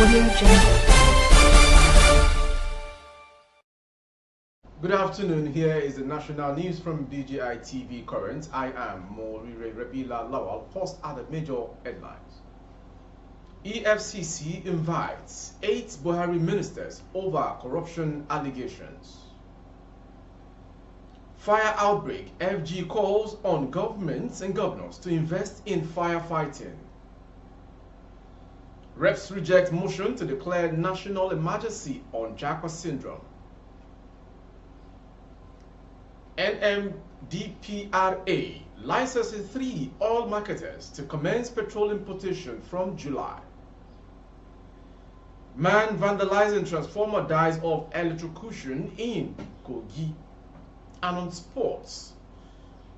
Audio Jungle. Good afternoon. Here is the national news from BGI TV Current. I am Morire Rebila Lawal. First are the major headlines. EFCC invites 8 Buhari ministers over corruption allegations. Fire outbreak. FG calls on governments and governors to invest in firefighting. Reps reject motion to declare national emergency on Japa syndrome. NMDPRA licenses 3 oil marketers to commence petrol importation from July. Man vandalizing transformer dies of electrocution in Kogi. And on sports,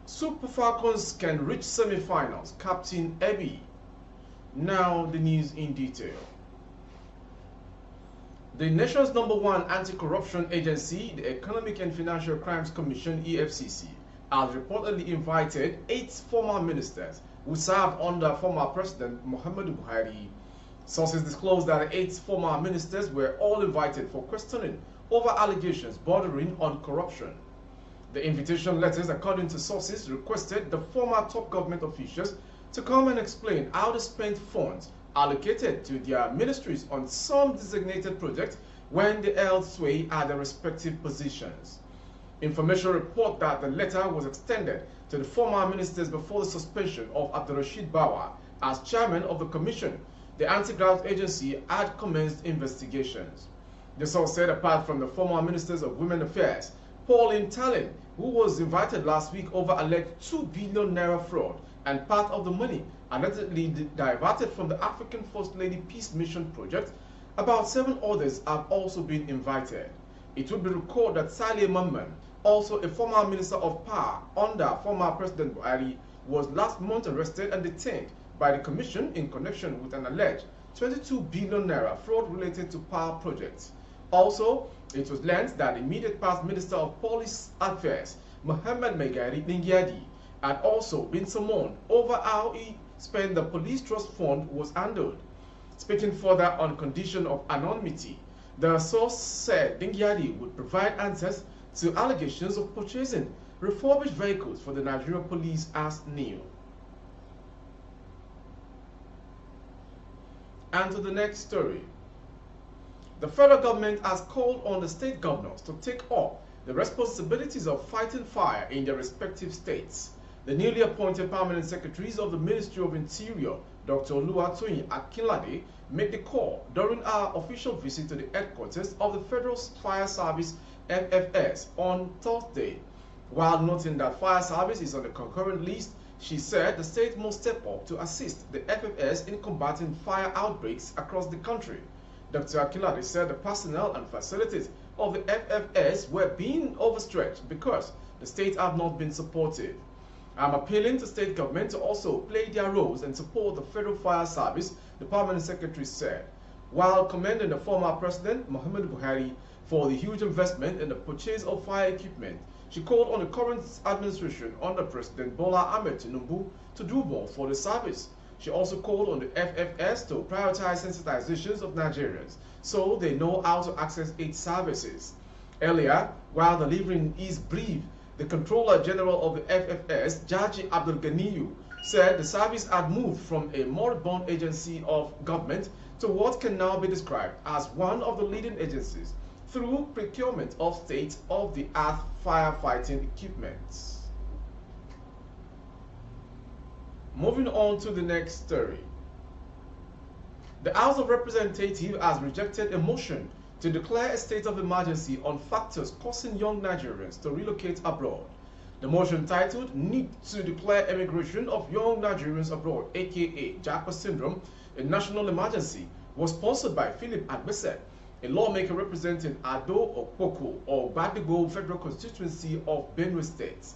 Super Falcons can reach semi-finals. Captain Ebi. Now the news in detail. The nation's #1 anti-corruption agency, the Economic and Financial Crimes Commission (EFCC), has reportedly invited 8 former ministers who served under former President Muhammadu Buhari. Sources disclosed that the 8 former ministers were all invited for questioning over allegations bordering on corruption. The invitation letters, according to sources, requested the former top government officials to come and explain how they spent funds allocated to their ministries on some designated projects when they held sway at their respective positions. Information report that the letter was extended to the former ministers before the suspension of Abdulrashid Bawa as chairman of the commission. The anti-graft agency had commenced investigations. The source said apart from the former ministers of women affairs, Pauline Tallinn, who was invited last week over alleged 2 billion naira fraud and part of the money allegedly diverted from the African First Lady Peace Mission project, about 7 others have also been invited. It would be recalled that Saleh Mamman, also a former minister of power under former President Buhari, was last month arrested and detained by the commission in connection with an alleged 22 billion naira fraud related to power projects. Also, it was learned that the immediate past Minister of Police Affairs, Mohammed Megari Ningiadi, had also been summoned over how he spent the police trust fund was handled. Speaking further on condition of anonymity, the source said Dingyadi would provide answers to allegations of purchasing refurbished vehicles for the Nigerian police as new. And to the next story. The federal government has called on the state governors to take up the responsibilities of fighting fire in their respective states. The newly appointed permanent secretaries of the Ministry of Interior, Dr. Oluwatoyin Akinlade, made the call during her official visit to the headquarters of the Federal Fire Service (FFS) on Thursday. While noting that fire service is on the concurrent list, she said the state must step up to assist the FFS in combating fire outbreaks across the country. Dr. Akinlade said the personnel and facilities of the FFS were being overstretched because the state have not been supportive. I'm appealing to state government to also play their roles and support the Federal Fire Service, the permanent secretary said. While commending the former president, Muhammadu Buhari, for the huge investment in the purchase of fire equipment, she called on the current administration under President Bola Ahmed Tinubu to do more for the service. She also called on the FFS to prioritize sensitizations of Nigerians so they know how to access its services. Earlier, while delivering his brief, the Controller General of the FFS, Jaji Abdul Ganiyu, said the service had moved from a moribund agency of government to what can now be described as one of the leading agencies through procurement of state-of-the-art firefighting equipment. Moving on to the next story. The House of Representatives has rejected a motion to declare a state of emergency on factors causing young Nigerians to relocate abroad. The motion titled Need to Declare Immigration of Young Nigerians Abroad, aka Japa Syndrome, a National Emergency, was sponsored by Philip Agbese, a lawmaker representing Ado Okpoko or Badigo Federal Constituency of Benue State.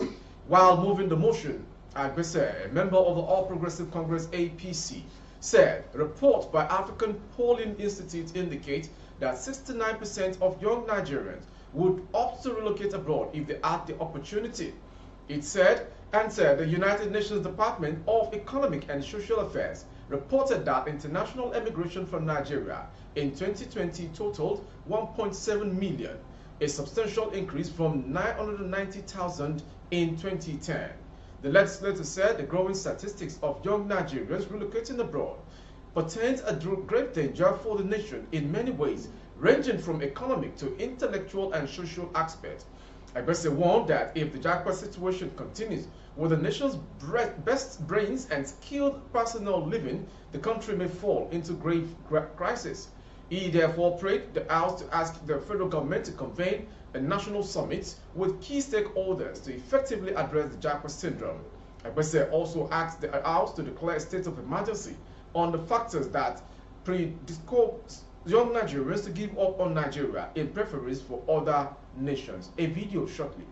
While moving the motion, Agbese, a member of the All Progressive Congress (APC), said reports by African Polling Institute indicate that 69% of young Nigerians would opt to relocate abroad if they had the opportunity. It said, the United Nations Department of Economic and Social Affairs reported that international emigration from Nigeria in 2020 totaled 1.7 million, a substantial increase from 990,000 in 2010. The legislator said the growing statistics of young Nigerians relocating abroad portends a great danger for the nation in many ways, ranging from economic to intellectual and social aspects. Agbese warned that if the Japa situation continues with the nation's best brains and skilled personnel leaving, the country may fall into grave crisis. He therefore prayed the House to ask the federal government to convene a national summit with key stakeholders to effectively address the Japa syndrome. Agbese also asked the House to declare a state of emergency on the factors that predispose young Nigerians to give up on Nigeria in preference for other nations. A video shortly.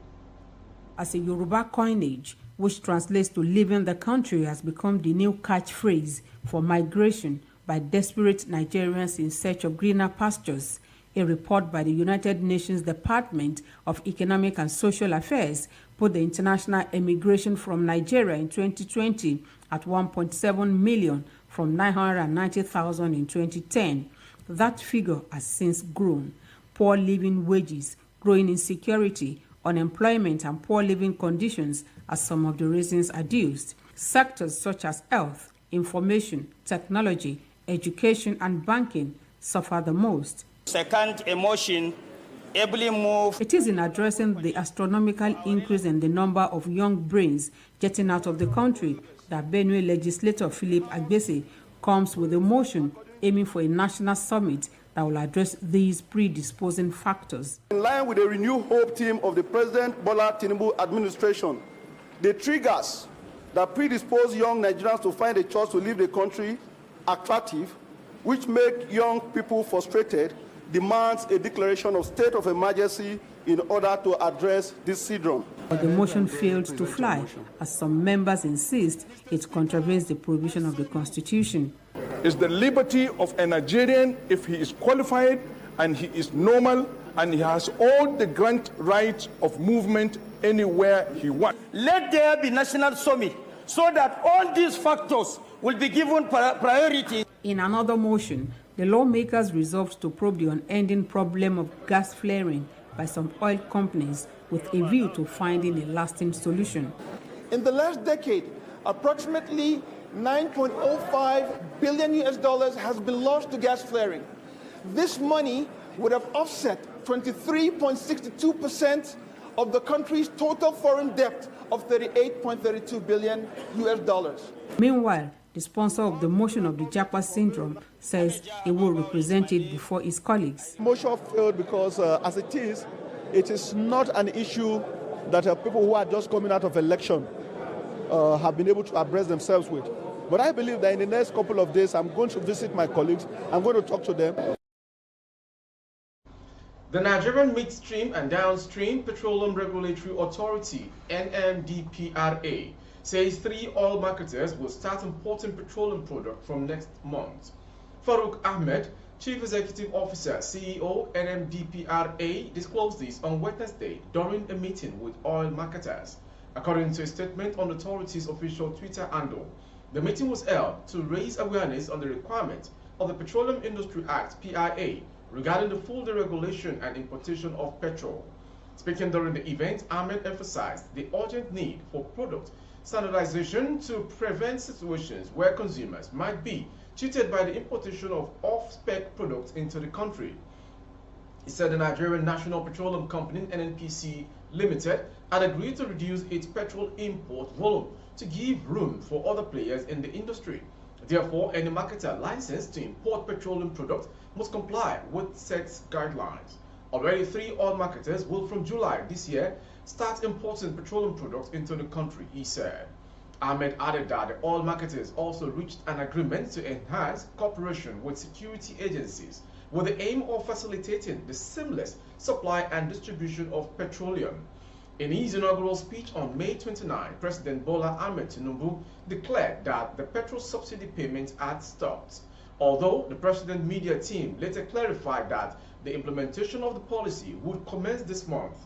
As a Yoruba coinage, which translates to leaving the country, has become the new catchphrase for migration by desperate Nigerians in search of greener pastures. A report by the United Nations Department of Economic and Social Affairs put the international emigration from Nigeria in 2020 at 1.7 million from 990,000 in 2010. That figure has since grown. Poor living wages, growing insecurity, unemployment, and poor living conditions are some of the reasons adduced. Sectors such as health, information, technology, education, and banking suffer the most. Second emotion, ably move. It is in addressing the astronomical increase in the number of young brains getting out of the country that Benue legislator Philip Agbese comes with a motion aiming for a national summit that will address these predisposing factors. In line with the renewed hope team of the President Bola Tinubu administration, the triggers that predispose young Nigerians to find a choice to leave the country attractive, which make young people frustrated, demands a declaration of state of emergency in order to address this syndrome. But the motion failed to fly, as some members insist it contravenes the provision of the Constitution. It's the liberty of a Nigerian if he is qualified and he is normal and he has all the grant rights of movement anywhere he wants. Let there be national summit so that all these factors will be given priority. In another motion, the lawmakers resolved to probe the unending problem of gas flaring by some oil companies with a view to finding a lasting solution. In the last decade, approximately $9.05 billion has been lost to gas flaring. This money would have offset 23.62% of the country's total foreign debt of $38.32 billion. Meanwhile, the sponsor of the motion of the Japa syndrome says he will represent it before his colleagues. The motion failed because, as it is not an issue that people who are just coming out of election have been able to abreast themselves with. But I believe that in the next couple of days, I'm going to visit my colleagues. I'm going to talk to them. The Nigerian Midstream and Downstream Petroleum Regulatory Authority, NMDPRA, says 3 oil marketers will start importing petroleum products from next month. Farouk Ahmed, Chief Executive Officer, CEO, NMDPRA, disclosed this on Wednesday during a meeting with oil marketers. According to a statement on the authority's official Twitter handle, the meeting was held to raise awareness on the requirement of the Petroleum Industry Act, PIA, regarding the full deregulation and importation of petrol. Speaking during the event, Ahmed emphasized the urgent need for product standardization to prevent situations where consumers might be cheated by the importation of off-spec products into the country. He said the Nigerian National Petroleum Company, NNPC Limited, had agreed to reduce its petrol import volume to give room for other players in the industry. Therefore, any marketer licensed to import petroleum products must comply with set guidelines. Already 3 oil marketers will from July this year start importing petroleum products into the country, he said. Ahmed added that the oil marketers also reached an agreement to enhance cooperation with security agencies with the aim of facilitating the seamless supply and distribution of petroleum. In his inaugural speech on May 29, President Bola Ahmed Tinubu declared that the petrol subsidy payments had stopped, although the president's media team later clarified that the implementation of the policy would commence this month.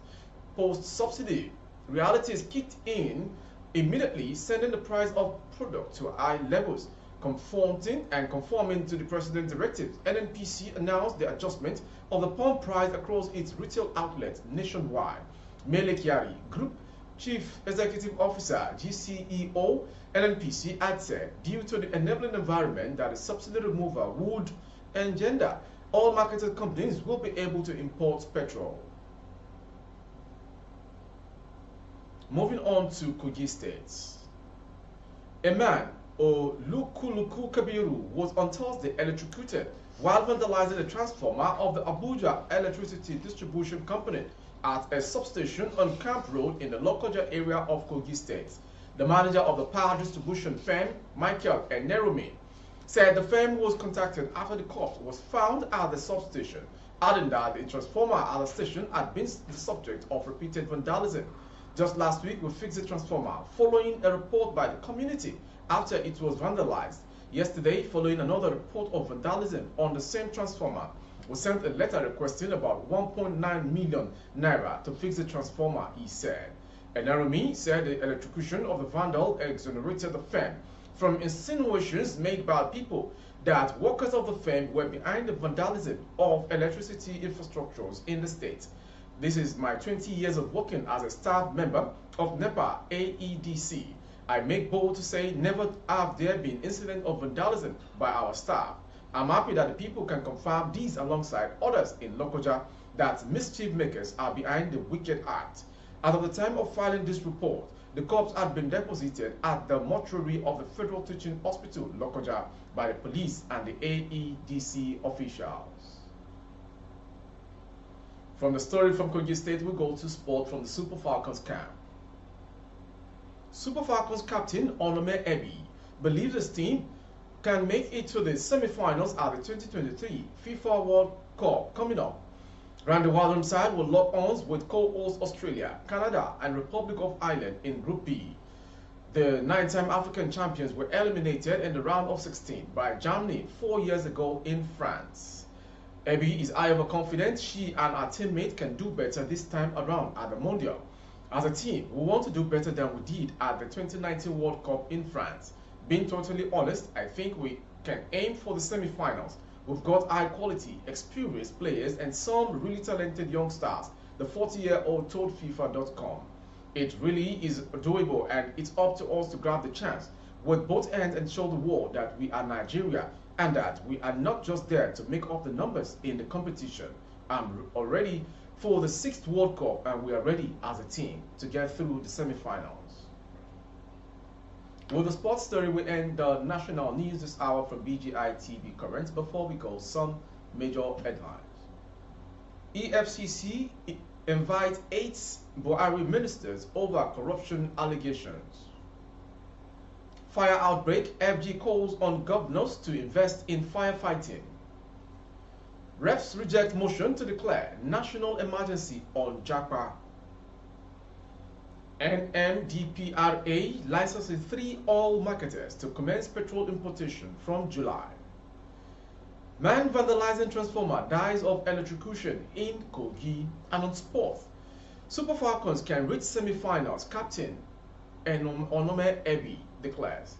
Post-subsidy realities kicked in immediately, sending the price of product to high levels. Conforming to the President's directives, NNPC announced the adjustment of the pump price across its retail outlets nationwide. Mele Kyari, Group Chief Executive Officer, GCEO, NNPC, had said, due to the enabling environment that the subsidy removal would engender, all marketed companies will be able to import petrol. Moving on to Kogi State. A man, Olukuluku Kabiru, was on Thursday electrocuted while vandalizing the transformer of the Abuja Electricity Distribution Company at a substation on Camp Road in the Lokoja area of Kogi State. The manager of the power distribution firm, Michael Eneromi, said the firm was contacted after the corpse was found at the substation, adding that the transformer at the station had been the subject of repeated vandalism. Just last week, we fixed the transformer following a report by the community after it was vandalized. Yesterday, following another report of vandalism on the same transformer, we sent a letter requesting about 1.9 million naira to fix the transformer, he said. Eneromi said the electrocution of the vandal exonerated the firm from insinuations made by people that workers of the firm were behind the vandalism of electricity infrastructures in the state. This is my 20 years of working as a staff member of NEPA AEDC. I make bold to say never have there been incident of vandalism by our staff. I'm happy that the people can confirm these alongside others in Lokoja that mischief makers are behind the wicked act. As of the time of filing this report, the corpse had been deposited at the mortuary of the Federal Teaching Hospital, Lokoja, by the police and the AEDC officials. From the story from Kogi State, we go to sport from the Super Falcons camp. Super Falcons captain Onome Ebi believes his team can make it to the semi-finals at the 2023 FIFA World Cup coming up. Randy Waldron side will lock arms with co-hosts Australia, Canada, and Republic of Ireland in Group B. The 9-time African champions were eliminated in the round of 16 by Germany 4 years ago in France. Ebi is however confident she and her teammate can do better this time around at the Mondial. As a team, we want to do better than we did at the 2019 World Cup in France. Being totally honest, I think we can aim for the semi-finals. We've got high quality, experienced players and some really talented young stars, the 40-year-old told FIFA.com. It really is doable and it's up to us to grab the chance with both hands and show the world that we are Nigeria and that we are not just there to make up the numbers in the competition. I'm already for the 6th World Cup and we are ready as a team to get through the semi-finals. With the sports story, we end the national news this hour from BGI TV Current. Before we go, some major headlines. EFCC invites 8 Buhari ministers over corruption allegations. Fire outbreak, FG calls on governors to invest in firefighting. Refs reject motion to declare national emergency on Japa. NMDPRA licenses 3 oil marketers to commence petrol importation from July. Man vandalizing transformer dies of electrocution in Kogi. And on sports, Super Falcons can reach semi-finals. Captain Onome Ebi declares.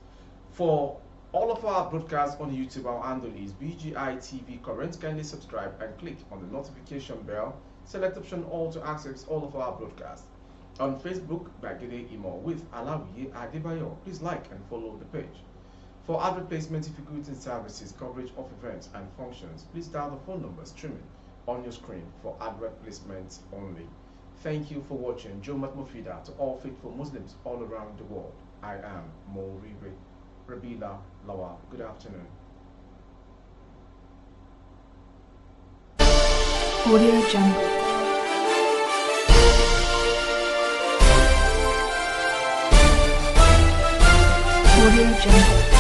For all of our broadcasts on YouTube, our handle is BGI TV Current. Kindly subscribe and click on the notification bell. Select option all to access all of our broadcasts. On Facebook, Bagede Imo with Alawiye Adebayo. Please like and follow the page. For ad replacement, if you goods and services, coverage of events and functions, please dial the phone number streaming on your screen for ad replacements only. Thank you for watching. Jomat Mufida to all faithful Muslims all around the world. I am Moribe Rabila Lawa. Good afternoon. Audio Jungle. Audio Jungle.